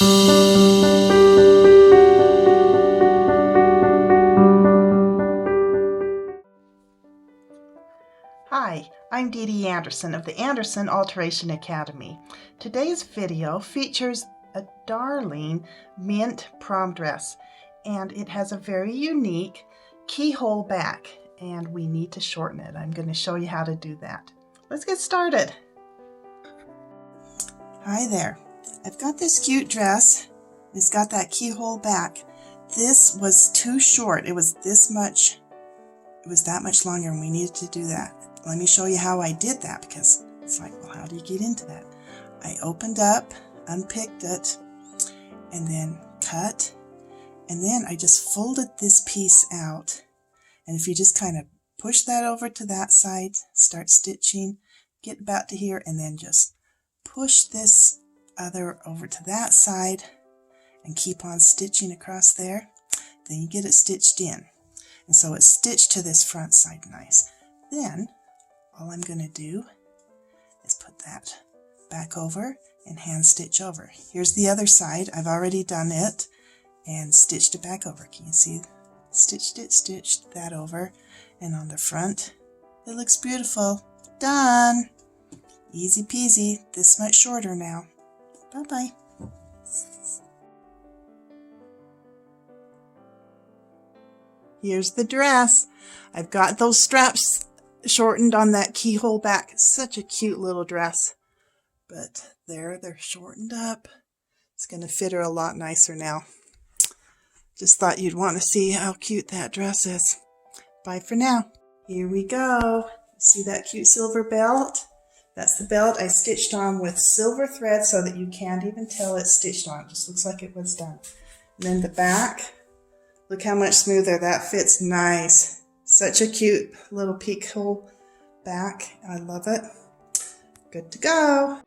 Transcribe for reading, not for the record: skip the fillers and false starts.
Hi, I'm Dee Dee Anderson of the Anderson Alteration Academy. Today's video features a darling mint prom dress, and it has a very unique keyhole back, and we need to shorten it. I'm going to show you how to do that. Let's get started. Hi there. I've got this cute dress. It's got that keyhole back. This was too short. It was this much. It was that much longer, and we needed to do that. Let me show you how I did that, because it's like, well, how do you get into that? I opened up, unpicked it, and then cut, and then I just folded this piece out. And if you just kind of push that over to that side, start stitching, get about to here, and then just push this other over to that side and keep on stitching across there, then you get it stitched in. And so it's stitched to this front side nice. Then all I'm going to do is put that back over and hand stitch over. Here's the other side. I've already done it and stitched it back over. Can you see? Stitched that over, and on the front it looks beautiful. Done! Easy peasy. This much shorter now. Bye-bye. Here's the dress. I've got those straps shortened on that keyhole back. It's such a cute little dress. But they're shortened up. It's going to fit her a lot nicer now. Just thought you'd want to see how cute that dress is. Bye for now. Here we go. See that cute silver belt? That's the belt I stitched on with silver thread so that you can't even tell it's stitched on. It just looks like it was done. And then the back. Look how much smoother that fits. Nice. Such a cute little peek hole back. I love it. Good to go.